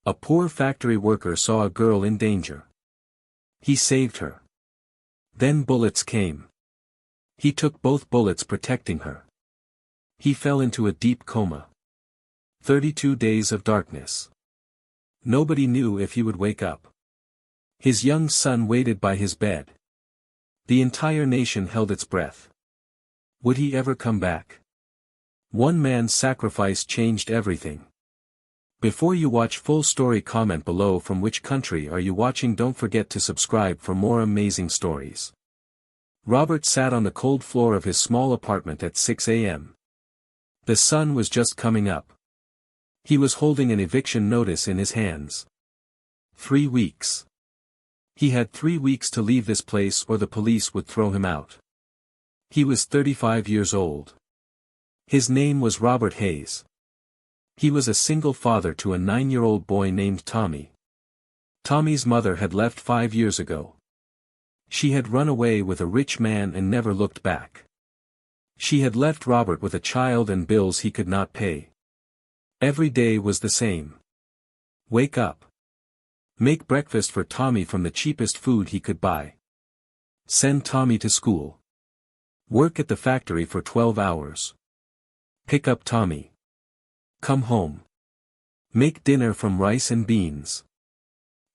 A poor factory worker saw a girl in danger. He saved her. Then bullets came. He took both bullets protecting her. He fell into a deep coma. 32 days of darkness. Nobody knew if he would wake up. His young son waited by his bed. The entire nation held its breath. Would he ever come back? One man's sacrifice changed everything. Before you watch full story, comment below from which country are you watching. Don't forget to subscribe for more amazing stories. Robert sat on the cold floor of his small apartment at 6 a.m. The sun was just coming up. He was holding an eviction notice in his hands. 3 weeks. He had 3 weeks to leave this place or the police would throw him out. He was 35 years old. His name was Robert Hayes. He was a single father to a 9-year-old boy named Tommy. Tommy's mother had left 5 years ago. She had run away with a rich man and never looked back. She had left Robert with a child and bills he could not pay. Every day was the same. Wake up. Make breakfast for Tommy from the cheapest food he could buy. Send Tommy to school. Work at the factory for 12 hours. Pick up Tommy. Come home. Make dinner from rice and beans.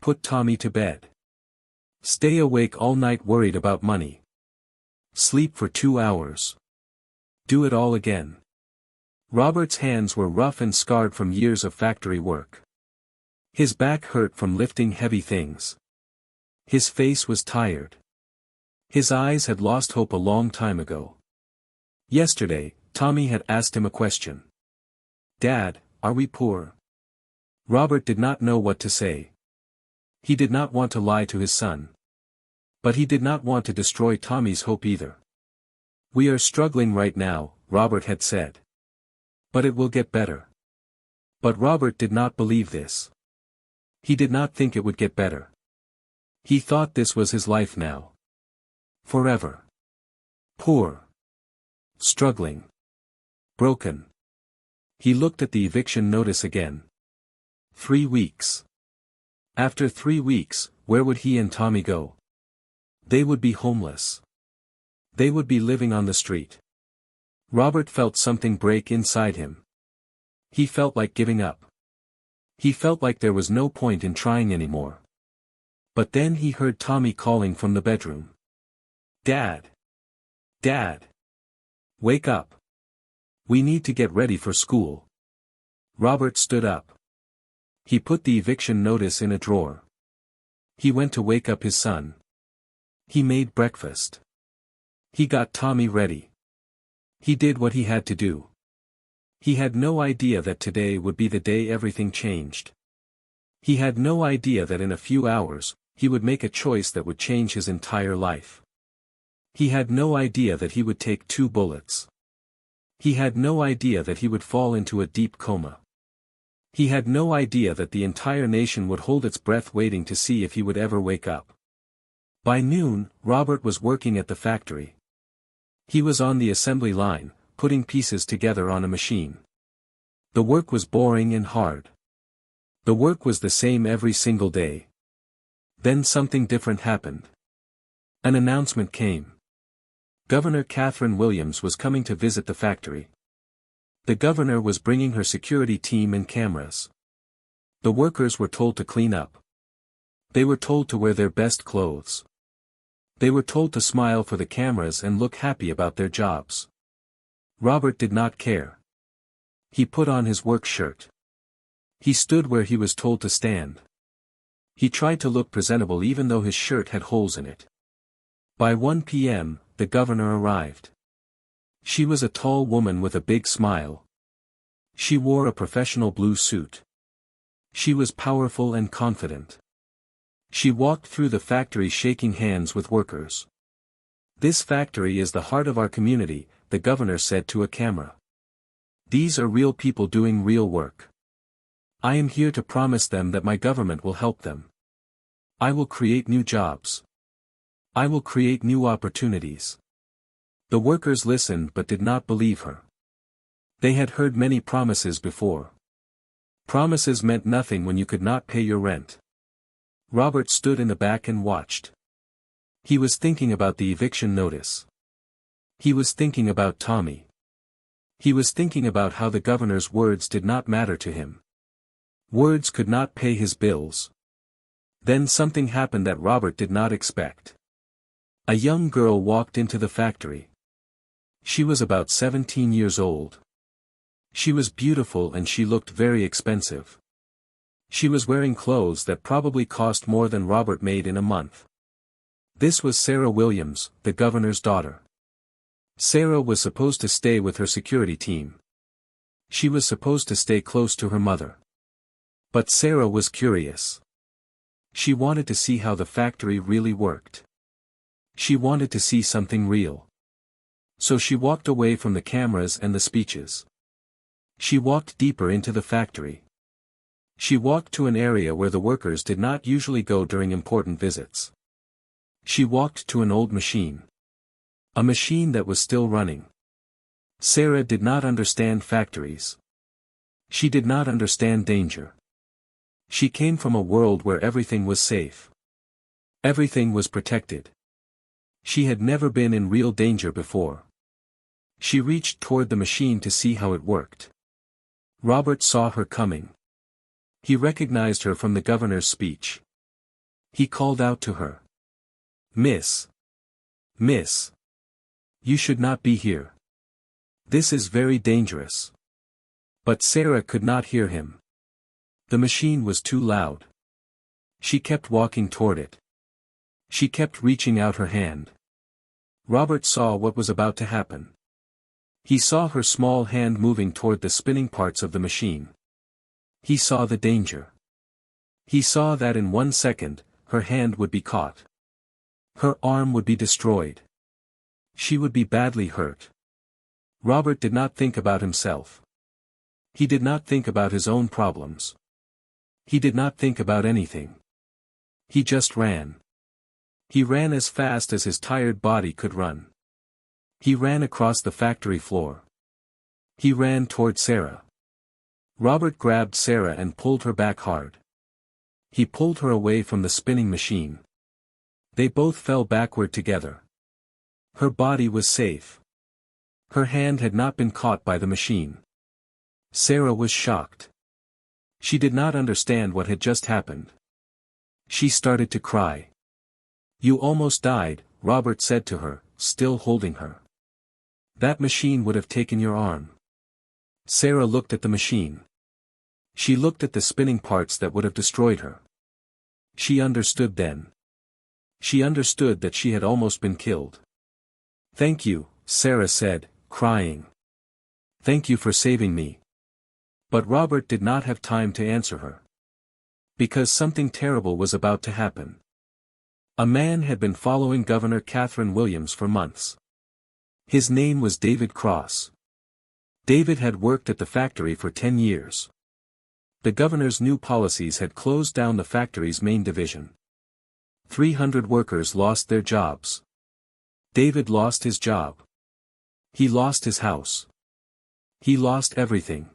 Put Tommy to bed. Stay awake all night worried about money. Sleep for 2 hours. Do it all again. Robert's hands were rough and scarred from years of factory work. His back hurt from lifting heavy things. His face was tired. His eyes had lost hope a long time ago. Yesterday, Tommy had asked him a question. "Dad, are we poor?" Robert did not know what to say. He did not want to lie to his son. But he did not want to destroy Tommy's hope either. "We are struggling right now," Robert had said. "But it will get better." But Robert did not believe this. He did not think it would get better. He thought this was his life now. Forever. Poor. Struggling. Broken. He looked at the eviction notice again. 3 weeks. After 3 weeks, where would he and Tommy go? They would be homeless. They would be living on the street. Robert felt something break inside him. He felt like giving up. He felt like there was no point in trying anymore. But then he heard Tommy calling from the bedroom. "Dad! Dad! Wake up! We need to get ready for school." Robert stood up. He put the eviction notice in a drawer. He went to wake up his son. He made breakfast. He got Tommy ready. He did what he had to do. He had no idea that today would be the day everything changed. He had no idea that in a few hours, he would make a choice that would change his entire life. He had no idea that he would take 2 bullets. He had no idea that he would fall into a deep coma. He had no idea that the entire nation would hold its breath waiting to see if he would ever wake up. By noon, Robert was working at the factory. He was on the assembly line, putting pieces together on a machine. The work was boring and hard. The work was the same every single day. Then something different happened. An announcement came. Governor Catherine Williams was coming to visit the factory. The governor was bringing her security team and cameras. The workers were told to clean up. They were told to wear their best clothes. They were told to smile for the cameras and look happy about their jobs. Robert did not care. He put on his work shirt. He stood where he was told to stand. He tried to look presentable even though his shirt had holes in it. By 1 p.m., the governor arrived. She was a tall woman with a big smile. She wore a professional blue suit. She was powerful and confident. She walked through the factory shaking hands with workers. "This factory is the heart of our community," the governor said to a camera. "These are real people doing real work. I am here to promise them that my government will help them. I will create new jobs. I will create new opportunities." The workers listened but did not believe her. They had heard many promises before. Promises meant nothing when you could not pay your rent. Robert stood in the back and watched. He was thinking about the eviction notice. He was thinking about Tommy. He was thinking about how the governor's words did not matter to him. Words could not pay his bills. Then something happened that Robert did not expect. A young girl walked into the factory. She was about 17 years old. She was beautiful and she looked very expensive. She was wearing clothes that probably cost more than Robert made in a month. This was Sarah Williams, the governor's daughter. Sarah was supposed to stay with her security team. She was supposed to stay close to her mother. But Sarah was curious. She wanted to see how the factory really worked. She wanted to see something real. So she walked away from the cameras and the speeches. She walked deeper into the factory. She walked to an area where the workers did not usually go during important visits. She walked to an old machine. A machine that was still running. Sarah did not understand factories. She did not understand danger. She came from a world where everything was safe. Everything was protected. She had never been in real danger before. She reached toward the machine to see how it worked. Robert saw her coming. He recognized her from the governor's speech. He called out to her. Miss. Miss. You should not be here. This is very dangerous. But Sarah could not hear him. The machine was too loud. She kept walking toward it. She kept reaching out her hand. Robert saw what was about to happen. He saw her small hand moving toward the spinning parts of the machine. He saw the danger. He saw that in 1 second, her hand would be caught. Her arm would be destroyed. She would be badly hurt. Robert did not think about himself. He did not think about his own problems. He did not think about anything. He just ran. He ran as fast as his tired body could run. He ran across the factory floor. He ran toward Sarah. Robert grabbed Sarah and pulled her back hard. He pulled her away from the spinning machine. They both fell backward together. Her body was safe. Her hand had not been caught by the machine. Sarah was shocked. She did not understand what had just happened. She started to cry. You almost died, Robert said to her, still holding her. That machine would have taken your arm. Sarah looked at the machine. She looked at the spinning parts that would have destroyed her. She understood then. She understood that she had almost been killed. Thank you, Sarah said, crying. Thank you for saving me. But Robert did not have time to answer her. Because something terrible was about to happen. A man had been following Governor Catherine Williams for months. His name was David Cross. David had worked at the factory for 10 years. The governor's new policies had closed down the factory's main division. 300 workers lost their jobs. David lost his job. He lost his house. He lost everything.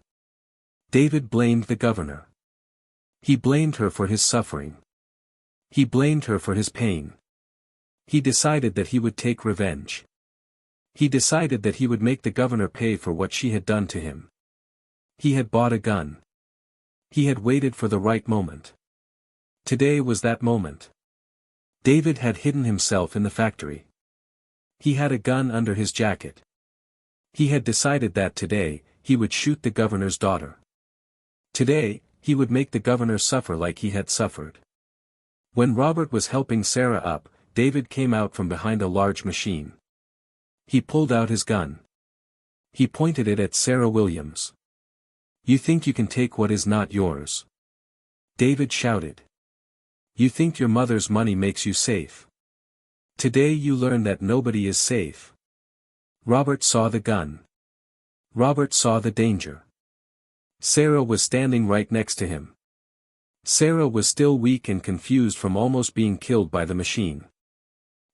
David blamed the governor. He blamed her for his suffering. He blamed her for his pain. He decided that he would take revenge. He decided that he would make the governor pay for what she had done to him. He had bought a gun. He had waited for the right moment. Today was that moment. David had hidden himself in the factory. He had a gun under his jacket. He had decided that today, he would shoot the governor's daughter. Today, he would make the governor suffer like he had suffered. When Robert was helping Sarah up, David came out from behind a large machine. He pulled out his gun. He pointed it at Sarah Williams. You think you can take what is not yours? David shouted. You think your mother's money makes you safe? Today you learn that nobody is safe. Robert saw the gun. Robert saw the danger. Sarah was standing right next to him. Sarah was still weak and confused from almost being killed by the machine.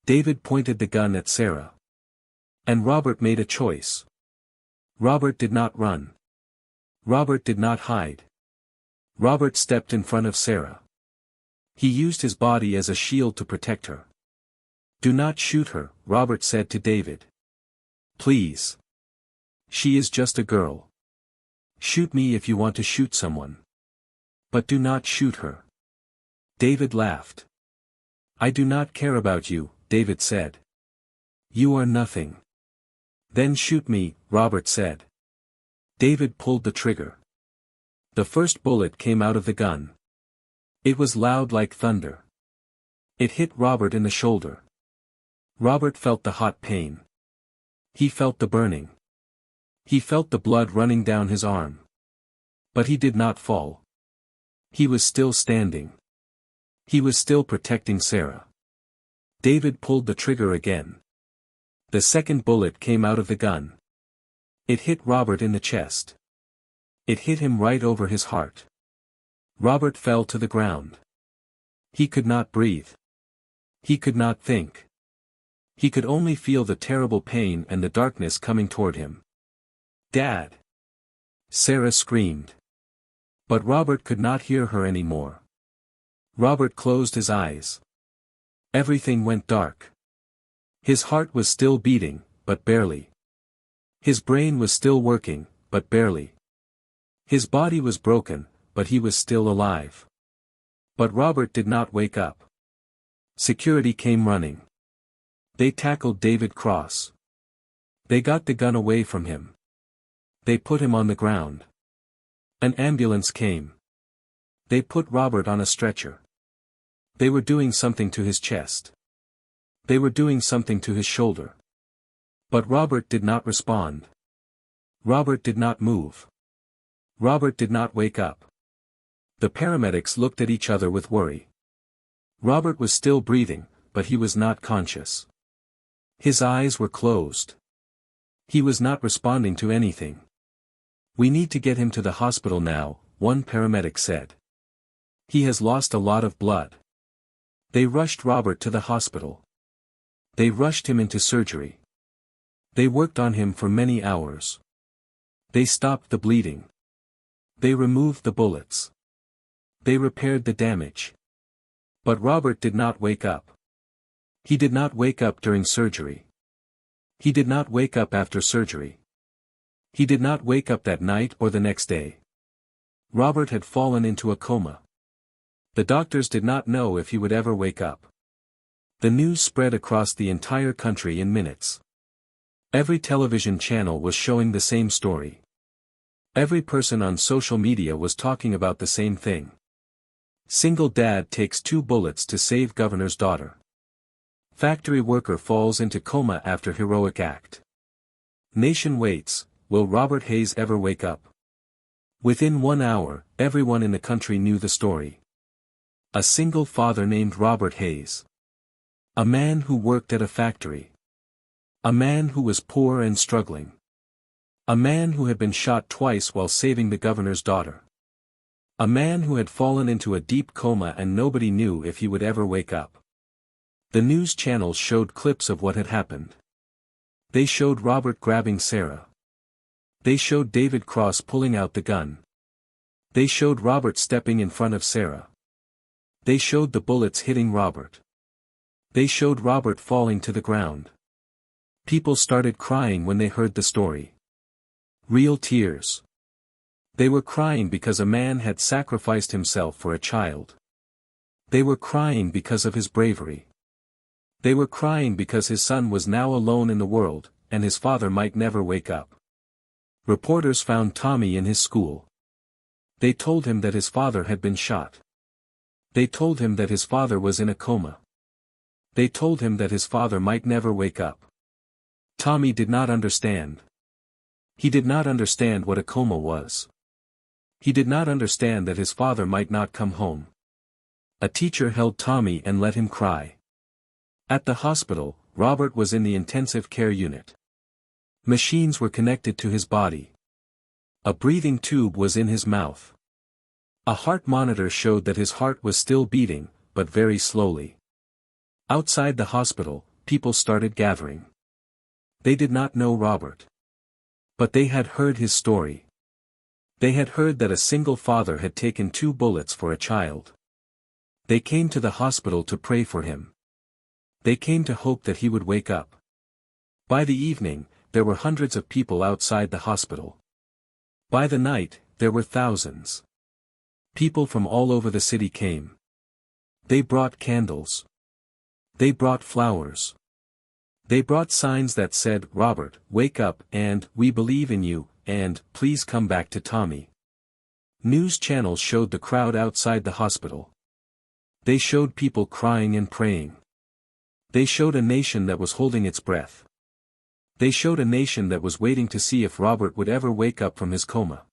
David pointed the gun at Sarah. And Robert made a choice. Robert did not run. Robert did not hide. Robert stepped in front of Sarah. He used his body as a shield to protect her. "Do not shoot her," Robert said to David. "Please. She is just a girl. Shoot me if you want to shoot someone. But do not shoot her." David laughed. "I do not care about you," David said. "You are nothing." "Then shoot me," Robert said. David pulled the trigger. The first bullet came out of the gun. It was loud like thunder. It hit Robert in the shoulder. Robert felt the hot pain. He felt the burning. He felt the blood running down his arm. But he did not fall. He was still standing. He was still protecting Sarah. David pulled the trigger again. The second bullet came out of the gun. It hit Robert in the chest. It hit him right over his heart. Robert fell to the ground. He could not breathe. He could not think. He could only feel the terrible pain and the darkness coming toward him. "Dad!" Sarah screamed. But Robert could not hear her anymore. Robert closed his eyes. Everything went dark. His heart was still beating, but barely. His brain was still working, but barely. His body was broken, but he was still alive. But Robert did not wake up. Security came running. They tackled David Cross. They got the gun away from him. They put him on the ground. An ambulance came. They put Robert on a stretcher. They were doing something to his chest. They were doing something to his shoulder. But Robert did not respond. Robert did not move. Robert did not wake up. The paramedics looked at each other with worry. Robert was still breathing, but he was not conscious. His eyes were closed. He was not responding to anything. "We need to get him to the hospital now," one paramedic said. "He has lost a lot of blood." They rushed Robert to the hospital. They rushed him into surgery. They worked on him for many hours. They stopped the bleeding. They removed the bullets. They repaired the damage. But Robert did not wake up. He did not wake up during surgery. He did not wake up after surgery. He did not wake up that night or the next day. Robert had fallen into a coma. The doctors did not know if he would ever wake up. The news spread across the entire country in minutes. Every television channel was showing the same story. Every person on social media was talking about the same thing. Single dad takes 2 bullets to save governor's daughter. Factory worker falls into coma after heroic act. Nation waits, will Robert Hayes ever wake up? Within 1 hour, everyone in the country knew the story. A single father named Robert Hayes. A man who worked at a factory. A man who was poor and struggling. A man who had been shot twice while saving the governor's daughter. A man who had fallen into a deep coma and nobody knew if he would ever wake up. The news channels showed clips of what had happened. They showed Robert grabbing Sarah. They showed David Cross pulling out the gun. They showed Robert stepping in front of Sarah. They showed the bullets hitting Robert. They showed Robert falling to the ground. People started crying when they heard the story. Real tears. They were crying because a man had sacrificed himself for a child. They were crying because of his bravery. They were crying because his son was now alone in the world, and his father might never wake up. Reporters found Tommy in his school. They told him that his father had been shot. They told him that his father was in a coma. They told him that his father might never wake up. Tommy did not understand. He did not understand what a coma was. He did not understand that his father might not come home. A teacher held Tommy and let him cry. At the hospital, Robert was in the intensive care unit. Machines were connected to his body. A breathing tube was in his mouth. A heart monitor showed that his heart was still beating, but very slowly. Outside the hospital, people started gathering. They did not know Robert. But they had heard his story. They had heard that a single father had taken 2 bullets for a child. They came to the hospital to pray for him. They came to hope that he would wake up. By the evening, there were hundreds of people outside the hospital. By the night, there were thousands. People from all over the city came. They brought candles. They brought flowers. They brought signs that said, "Robert, wake up," and "We believe in you," and "Please come back to Tommy." News channels showed the crowd outside the hospital. They showed people crying and praying. They showed a nation that was holding its breath. They showed a nation that was waiting to see if Robert would ever wake up from his coma.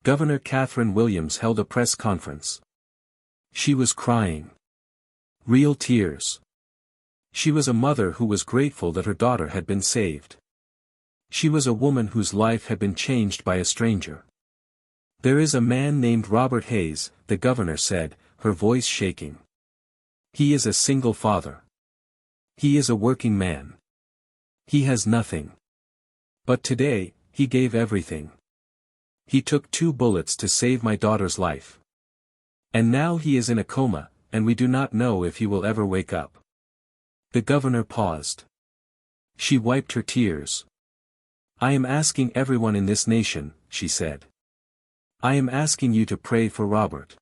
Governor Catherine Williams held a press conference. She was crying. Real tears. She was a mother who was grateful that her daughter had been saved. She was a woman whose life had been changed by a stranger. "There is a man named Robert Hayes," the governor said, her voice shaking. "He is a single father. He is a working man. He has nothing. But today, he gave everything. He took 2 bullets to save my daughter's life. And now he is in a coma, and we do not know if he will ever wake up." The governor paused. She wiped her tears. "I am asking everyone in this nation," she said. "I am asking you to pray for Robert.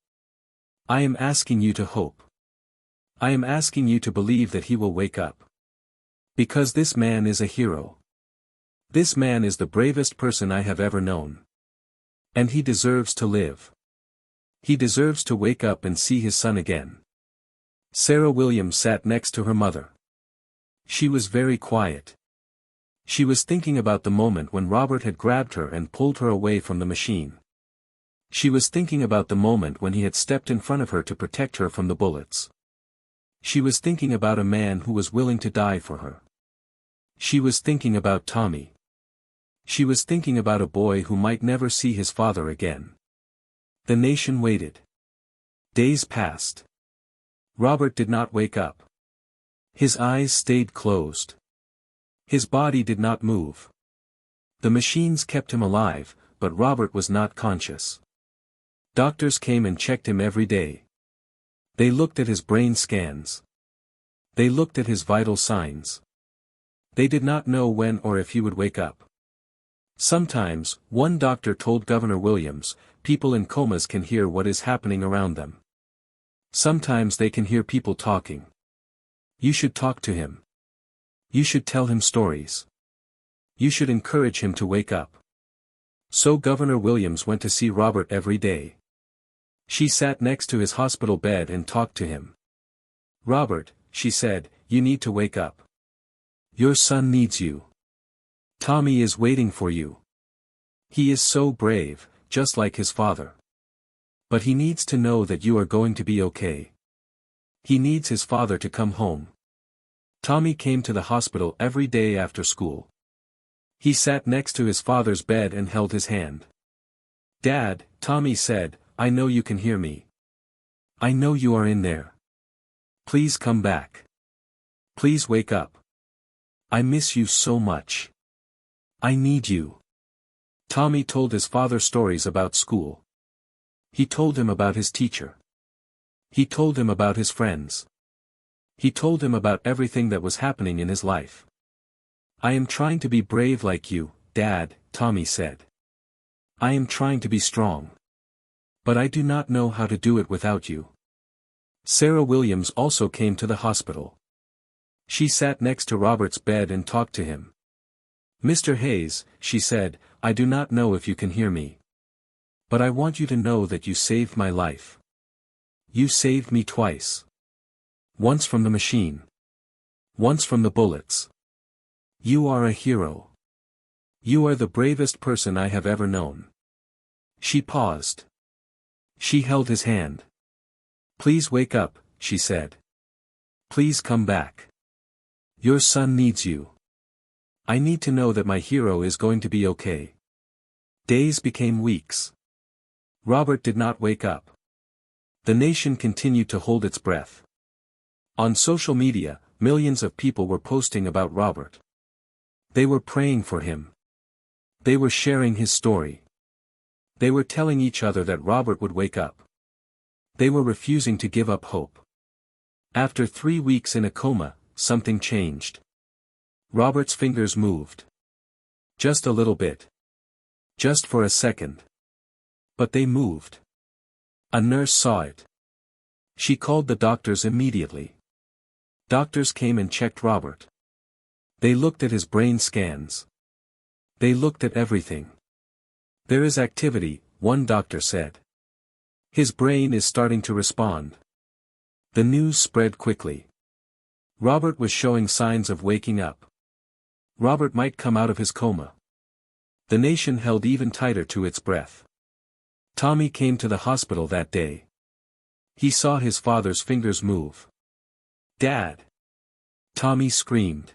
I am asking you to hope. I am asking you to believe that he will wake up. Because this man is a hero. This man is the bravest person I have ever known. And he deserves to live. He deserves to wake up and see his son again." Sarah Williams sat next to her mother. She was very quiet. She was thinking about the moment when Robert had grabbed her and pulled her away from the machine. She was thinking about the moment when he had stepped in front of her to protect her from the bullets. She was thinking about a man who was willing to die for her. She was thinking about Tommy. She was thinking about a boy who might never see his father again. The nation waited. Days passed. Robert did not wake up. His eyes stayed closed. His body did not move. The machines kept him alive, but Robert was not conscious. Doctors came and checked him every day. They looked at his brain scans. They looked at his vital signs. They did not know when or if he would wake up. Sometimes, one doctor told Governor Williams, people in comas can hear what is happening around them. Sometimes they can hear people talking. You should talk to him. You should tell him stories. You should encourage him to wake up. So Governor Williams went to see Robert every day. She sat next to his hospital bed and talked to him. "Robert," she said, "you need to wake up. Your son needs you. Tommy is waiting for you. He is so brave, just like his father. But he needs to know that you are going to be okay. He needs his father to come home." Tommy came to the hospital every day after school. He sat next to his father's bed and held his hand. "Dad," Tommy said, "I know you can hear me. I know you are in there. Please come back. Please wake up. I miss you so much. I need you." Tommy told his father stories about school. He told him about his teacher. He told him about his friends. He told him about everything that was happening in his life. "I am trying to be brave like you, Dad," Tommy said. "I am trying to be strong. But I do not know how to do it without you." Sarah Williams also came to the hospital. She sat next to Robert's bed and talked to him. "Mr. Hayes," she said, "I do not know if you can hear me. But I want you to know that you saved my life. You saved me twice. Once from the machine. Once from the bullets. You are a hero. You are the bravest person I have ever known." She paused. She held his hand. "Please wake up," she said. "Please come back. Your son needs you. I need to know that my hero is going to be okay." Days became weeks. Robert did not wake up. The nation continued to hold its breath. On social media, millions of people were posting about Robert. They were praying for him. They were sharing his story. They were telling each other that Robert would wake up. They were refusing to give up hope. After 3 weeks in a coma, something changed. Robert's fingers moved. Just a little bit. Just for a second. But they moved. A nurse saw it. She called the doctors immediately. Doctors came and checked Robert. They looked at his brain scans. They looked at everything. There is activity, one doctor said. His brain is starting to respond. The news spread quickly. Robert was showing signs of waking up. Robert might come out of his coma. The nation held even tighter to its breath. Tommy came to the hospital that day. He saw his father's fingers move. "Dad!" Tommy screamed.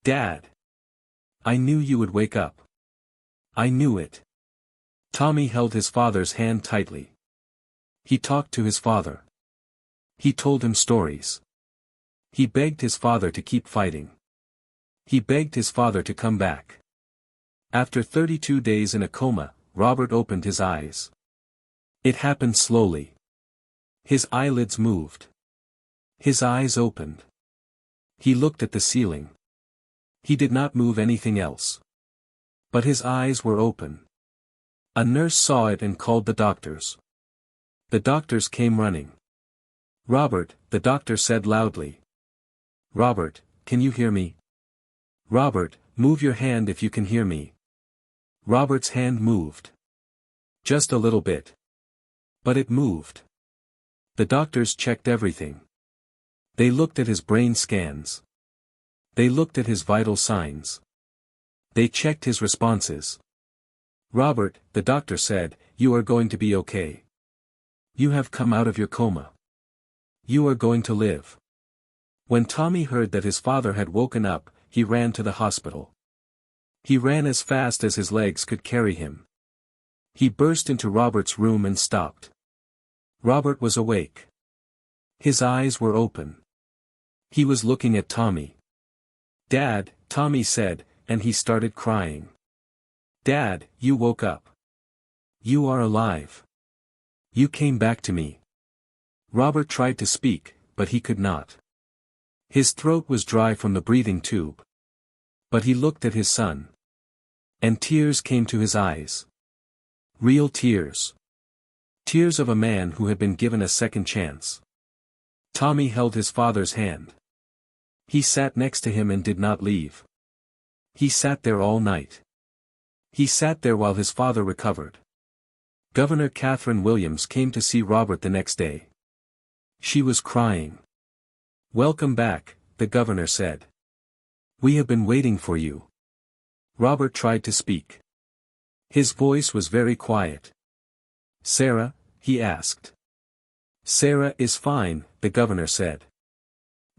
"Dad! I knew you would wake up. I knew it." Tommy held his father's hand tightly. He talked to his father. He told him stories. He begged his father to keep fighting. He begged his father to come back. After 32 days in a coma, Robert opened his eyes. It happened slowly. His eyelids moved. His eyes opened. He looked at the ceiling. He did not move anything else. But his eyes were open. A nurse saw it and called the doctors. The doctors came running. "Robert," the doctor said loudly. "Robert, can you hear me? Robert, move your hand if you can hear me." Robert's hand moved. Just a little bit. But it moved. The doctors checked everything. They looked at his brain scans. They looked at his vital signs. They checked his responses. "Robert," the doctor said, "you are going to be okay. You have come out of your coma. You are going to live." When Tommy heard that his father had woken up, he ran to the hospital. He ran as fast as his legs could carry him. He burst into Robert's room and stopped. Robert was awake. His eyes were open. He was looking at Tommy. "Dad," Tommy said, and he started crying. "Dad, you woke up. You are alive. You came back to me." Robert tried to speak, but he could not. His throat was dry from the breathing tube. But he looked at his son. And tears came to his eyes. Real tears. Tears of a man who had been given a second chance. Tommy held his father's hand. He sat next to him and did not leave. He sat there all night. He sat there while his father recovered. Governor Catherine Williams came to see Robert the next day. She was crying. "Welcome back," the governor said. "We have been waiting for you." Robert tried to speak. His voice was very quiet. "Sarah?" he asked. "Sarah is fine," the governor said.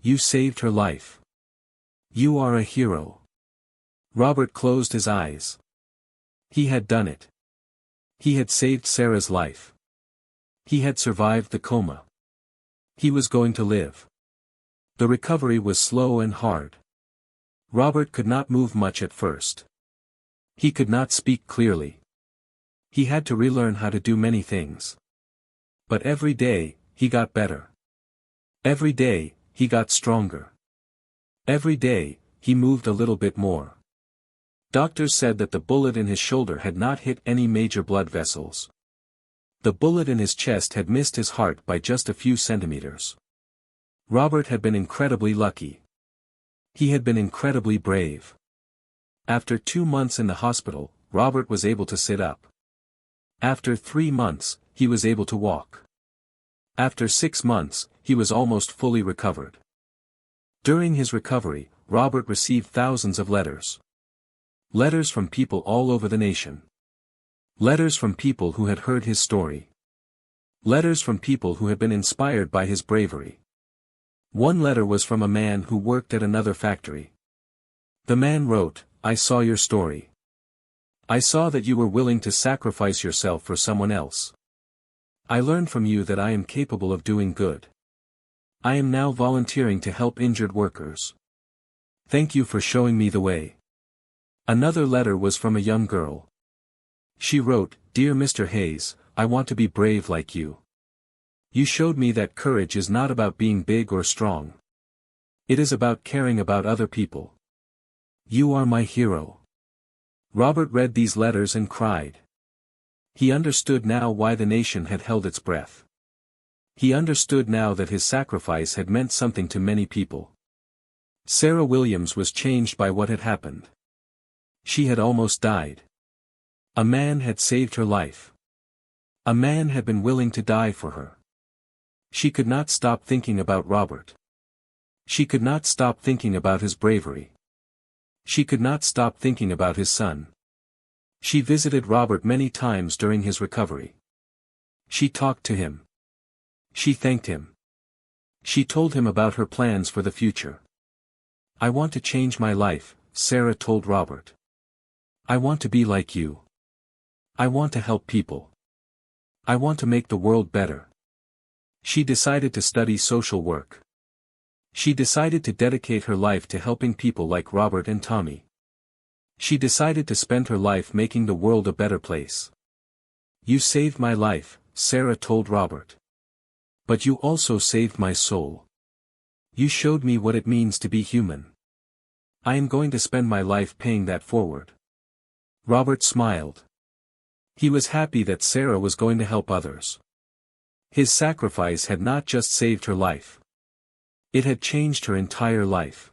"You saved her life. You are a hero." Robert closed his eyes. He had done it. He had saved Sarah's life. He had survived the coma. He was going to live. The recovery was slow and hard. Robert could not move much at first. He could not speak clearly. He had to relearn how to do many things. But every day, he got better. Every day, he got stronger. Every day, he moved a little bit more. Doctors said that the bullet in his shoulder had not hit any major blood vessels. The bullet in his chest had missed his heart by just a few centimeters. Robert had been incredibly lucky. He had been incredibly brave. After 2 months in the hospital, Robert was able to sit up. After 3 months, he was able to walk. After 6 months, he was almost fully recovered. During his recovery, Robert received thousands of letters. Letters from people all over the nation. Letters from people who had heard his story. Letters from people who had been inspired by his bravery. One letter was from a man who worked at another factory. The man wrote, "I saw your story. I saw that you were willing to sacrifice yourself for someone else. I learned from you that I am capable of doing good. I am now volunteering to help injured workers. Thank you for showing me the way." Another letter was from a young girl. She wrote, Dear Mr. Hayes, I want to be brave like you. You showed me that courage is not about being big or strong. It is about caring about other people. You are my hero. Robert read these letters and cried. He understood now why the nation had held its breath. He understood now that his sacrifice had meant something to many people. Sarah Williams was changed by what had happened. She had almost died. A man had saved her life. A man had been willing to die for her. She could not stop thinking about Robert. She could not stop thinking about his bravery. She could not stop thinking about his son. She visited Robert many times during his recovery. She talked to him. She thanked him. She told him about her plans for the future. I want to change my life, Sarah told Robert. I want to be like you. I want to help people. I want to make the world better. She decided to study social work. She decided to dedicate her life to helping people like Robert and Tommy. She decided to spend her life making the world a better place. You saved my life, Sarah told Robert. But you also saved my soul. You showed me what it means to be human. I am going to spend my life paying that forward. Robert smiled. He was happy that Sarah was going to help others. His sacrifice had not just saved her life. It had changed her entire life.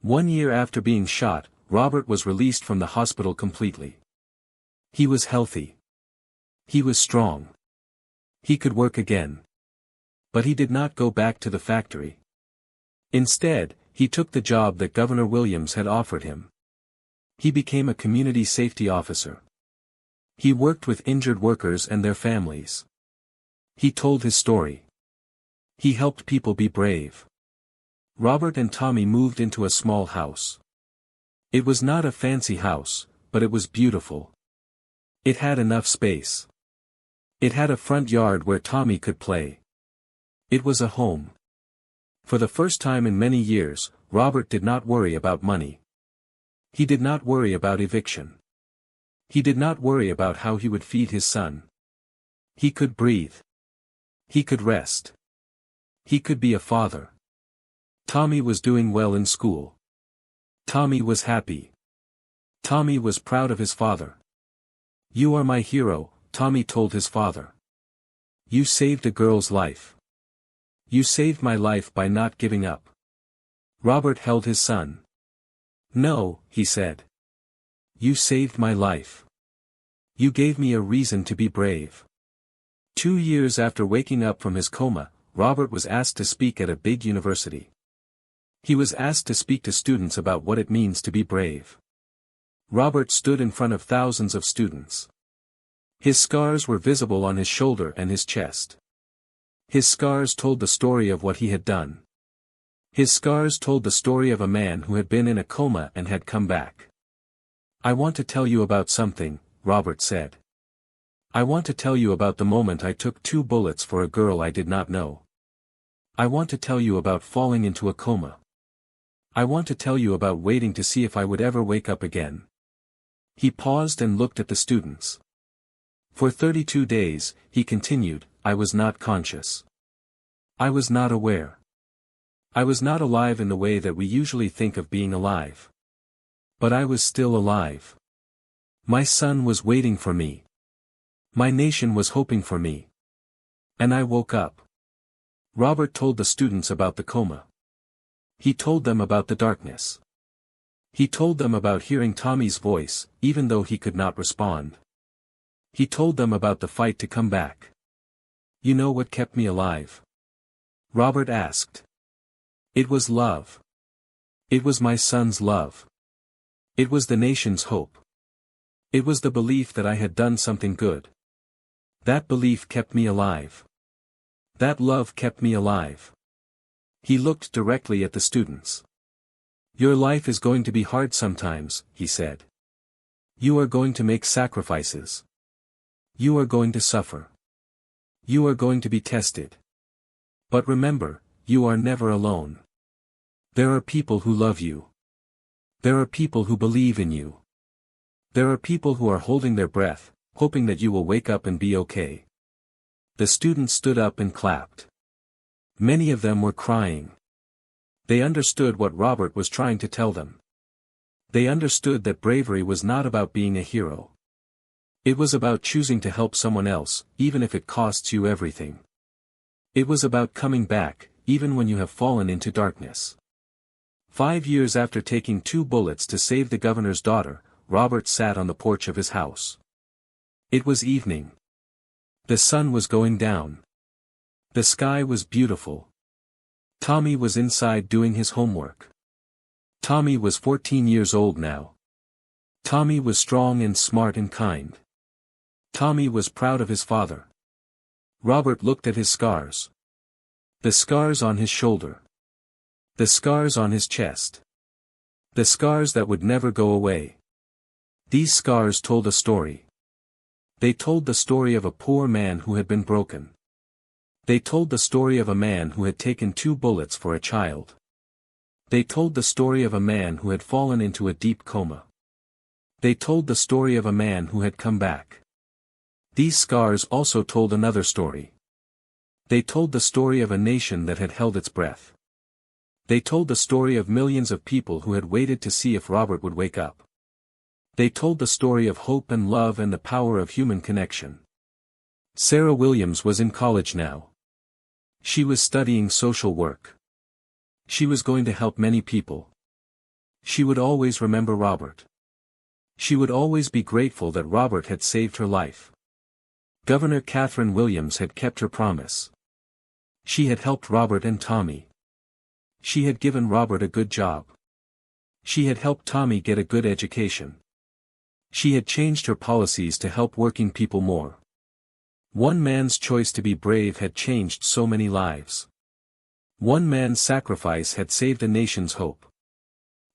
1 year after being shot, Robert was released from the hospital completely. He was healthy. He was strong. He could work again. But he did not go back to the factory. Instead, he took the job that Governor Williams had offered him. He became a community safety officer. He worked with injured workers and their families. He told his story. He helped people be brave. Robert and Tommy moved into a small house. It was not a fancy house, but it was beautiful. It had enough space. It had a front yard where Tommy could play. It was a home. For the first time in many years, Robert did not worry about money. He did not worry about eviction. He did not worry about how he would feed his son. He could breathe. He could rest. He could be a father. Tommy was doing well in school. Tommy was happy. Tommy was proud of his father. You are my hero, Tommy told his father. You saved a girl's life. You saved my life by not giving up. Robert held his son. No, he said. You saved my life. You gave me a reason to be brave. 2 years after waking up from his coma, Robert was asked to speak at a big university. He was asked to speak to students about what it means to be brave. Robert stood in front of thousands of students. His scars were visible on his shoulder and his chest. His scars told the story of what he had done. His scars told the story of a man who had been in a coma and had come back. I want to tell you about something, Robert said. I want to tell you about the moment I took 2 bullets for a girl I did not know. I want to tell you about falling into a coma. I want to tell you about waiting to see if I would ever wake up again. He paused and looked at the students. For 32 days, he continued, I was not conscious. I was not aware. I was not alive in the way that we usually think of being alive. But I was still alive. My son was waiting for me. My nation was hoping for me. And I woke up. Robert told the students about the coma. He told them about the darkness. He told them about hearing Tommy's voice, even though he could not respond. He told them about the fight to come back. You know what kept me alive? Robert asked. It was love. It was my son's love. It was the nation's hope. It was the belief that I had done something good. That belief kept me alive. That love kept me alive. He looked directly at the students. Your life is going to be hard sometimes, he said. You are going to make sacrifices. You are going to suffer. You are going to be tested. But remember, you are never alone. There are people who love you. There are people who believe in you. There are people who are holding their breath, hoping that you will wake up and be okay." The students stood up and clapped. Many of them were crying. They understood what Robert was trying to tell them. They understood that bravery was not about being a hero. It was about choosing to help someone else, even if it costs you everything. It was about coming back, even when you have fallen into darkness. 5 years after taking 2 bullets to save the governor's daughter, Robert sat on the porch of his house. It was evening. The sun was going down. The sky was beautiful. Tommy was inside doing his homework. Tommy was 14 years old now. Tommy was strong and smart and kind. Tommy was proud of his father. Robert looked at his scars. The scars on his shoulder. The scars on his chest. The scars that would never go away. These scars told a story. They told the story of a poor man who had been broken. They told the story of a man who had taken 2 bullets for a child. They told the story of a man who had fallen into a deep coma. They told the story of a man who had come back. These scars also told another story. They told the story of a nation that had held its breath. They told the story of millions of people who had waited to see if Robert would wake up. They told the story of hope and love and the power of human connection. Sarah Williams was in college now. She was studying social work. She was going to help many people. She would always remember Robert. She would always be grateful that Robert had saved her life. Governor Catherine Williams had kept her promise. She had helped Robert and Tommy. She had given Robert a good job. She had helped Tommy get a good education. She had changed her policies to help working people more. One man's choice to be brave had changed so many lives. One man's sacrifice had saved a nation's hope.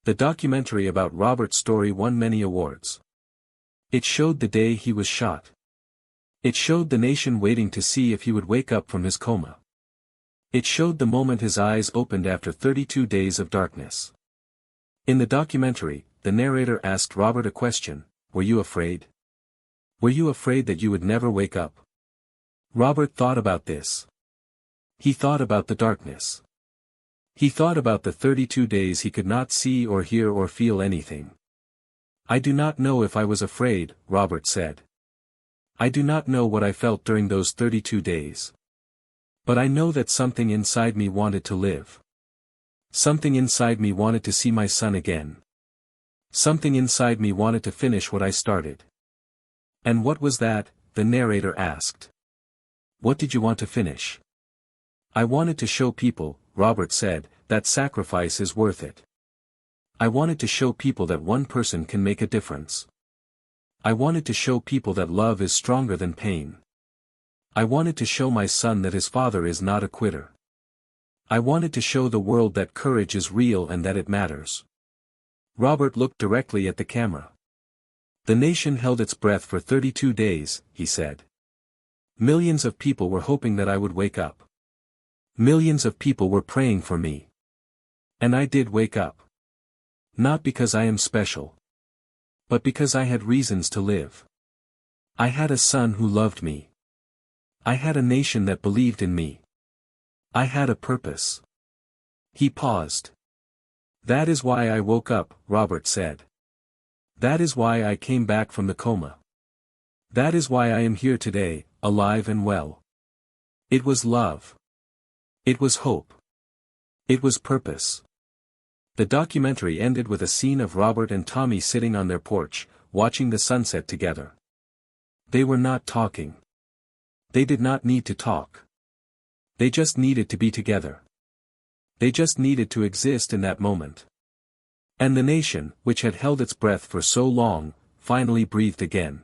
The documentary about Robert's story won many awards. It showed the day he was shot. It showed the nation waiting to see if he would wake up from his coma. It showed the moment his eyes opened after 32 days of darkness. In the documentary, the narrator asked Robert a question: "Were you afraid? Were you afraid that you would never wake up?" Robert thought about this. He thought about the darkness. He thought about the 32 days he could not see or hear or feel anything. "I do not know if I was afraid," Robert said. "I do not know what I felt during those 32 days. But I know that something inside me wanted to live. Something inside me wanted to see my son again. Something inside me wanted to finish what I started." "And what was that?" the narrator asked. "What did you want to finish?" "I wanted to show people," Robert said, "that sacrifice is worth it. I wanted to show people that one person can make a difference. I wanted to show people that love is stronger than pain. I wanted to show my son that his father is not a quitter. I wanted to show the world that courage is real and that it matters." Robert looked directly at the camera. "The nation held its breath for 32 days, he said. Millions of people were hoping that I would wake up. Millions of people were praying for me. And I did wake up. Not because I am special. But because I had reasons to live. I had a son who loved me. I had a nation that believed in me. I had a purpose." He paused. "That is why I woke up," Robert said. "That is why I came back from the coma. That is why I am here today, alive and well. It was love. It was hope. It was purpose." The documentary ended with a scene of Robert and Tommy sitting on their porch, watching the sunset together. They were not talking. They did not need to talk. They just needed to be together. They just needed to exist in that moment. And the nation, which had held its breath for so long, finally breathed again.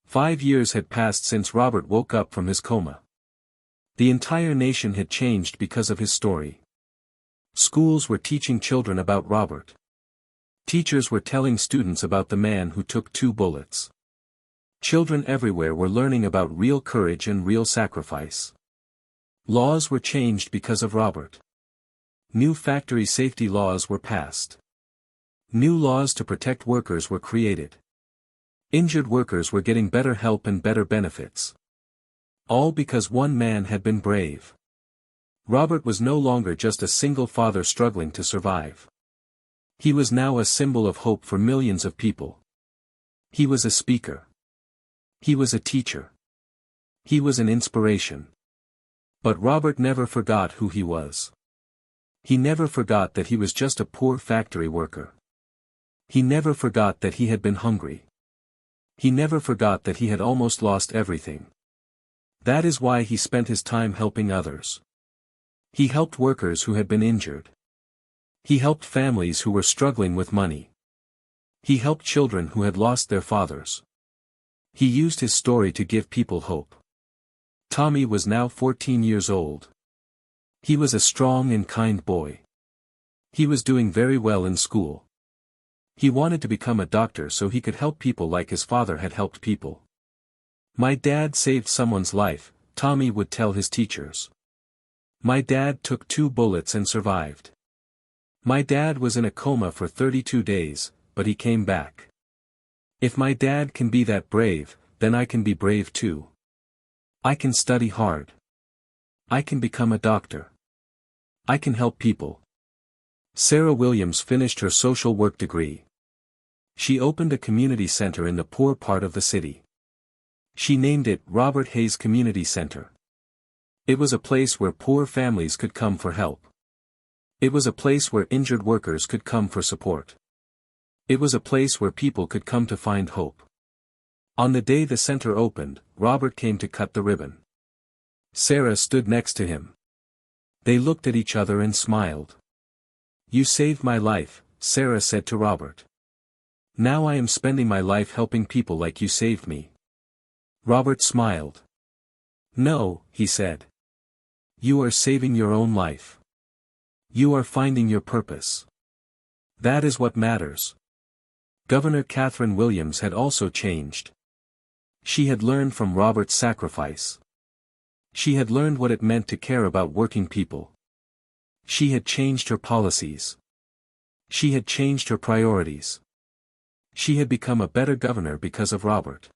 5 years had passed since Robert woke up from his coma. The entire nation had changed because of his story. Schools were teaching children about Robert. Teachers were telling students about the man who took 2 bullets. Children everywhere were learning about real courage and real sacrifice. Laws were changed because of Robert. New factory safety laws were passed. New laws to protect workers were created. Injured workers were getting better help and better benefits. All because one man had been brave. Robert was no longer just a single father struggling to survive. He was now a symbol of hope for millions of people. He was a speaker. He was a teacher. He was an inspiration. But Robert never forgot who he was. He never forgot that he was just a poor factory worker. He never forgot that he had been hungry. He never forgot that he had almost lost everything. That is why he spent his time helping others. He helped workers who had been injured. He helped families who were struggling with money. He helped children who had lost their fathers. He used his story to give people hope. Tommy was now 14 years old. He was a strong and kind boy. He was doing very well in school. He wanted to become a doctor so he could help people like his father had helped people. "My dad saved someone's life," Tommy would tell his teachers. "My dad took 2 bullets and survived. My dad was in a coma for 32 days, but he came back. If my dad can be that brave, then I can be brave too. I can study hard. I can become a doctor. I can help people." Sarah Williams finished her social work degree. She opened a community center in the poor part of the city. She named it Robert Hayes Community Center. It was a place where poor families could come for help. It was a place where injured workers could come for support. It was a place where people could come to find hope. On the day the center opened, Robert came to cut the ribbon. Sarah stood next to him. They looked at each other and smiled. "You saved my life," Sarah said to Robert. "Now I am spending my life helping people like you saved me." Robert smiled. "No," he said. "You are saving your own life. You are finding your purpose. That is what matters." Governor Catherine Williams had also changed. She had learned from Robert's sacrifice. She had learned what it meant to care about working people. She had changed her policies. She had changed her priorities. She had become a better governor because of Robert.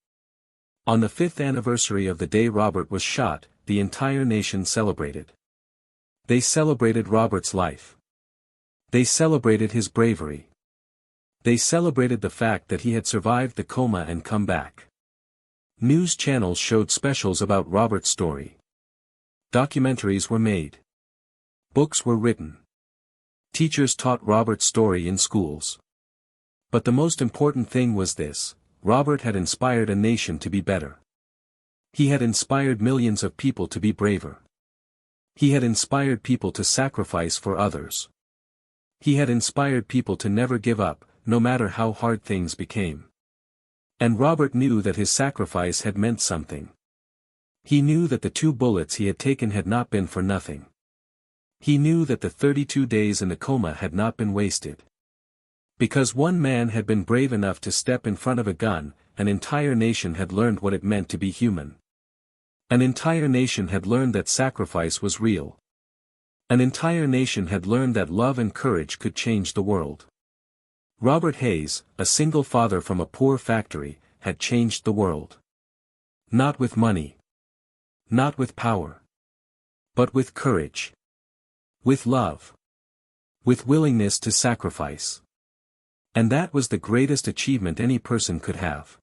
On the 5th anniversary of the day Robert was shot, the entire nation celebrated. They celebrated Robert's life. They celebrated his bravery. They celebrated the fact that he had survived the coma and come back. News channels showed specials about Robert's story. Documentaries were made. Books were written. Teachers taught Robert's story in schools. But the most important thing was this: Robert had inspired a nation to be better. He had inspired millions of people to be braver. He had inspired people to sacrifice for others. He had inspired people to never give up, no matter how hard things became. And Robert knew that his sacrifice had meant something. He knew that the 2 bullets he had taken had not been for nothing. He knew that the 32 days in the coma had not been wasted. Because one man had been brave enough to step in front of a gun, an entire nation had learned what it meant to be human. An entire nation had learned that sacrifice was real. An entire nation had learned that love and courage could change the world. Robert Hayes, a single father from a poor factory, had changed the world. Not with money. Not with power. But with courage. With love. With willingness to sacrifice. And that was the greatest achievement any person could have.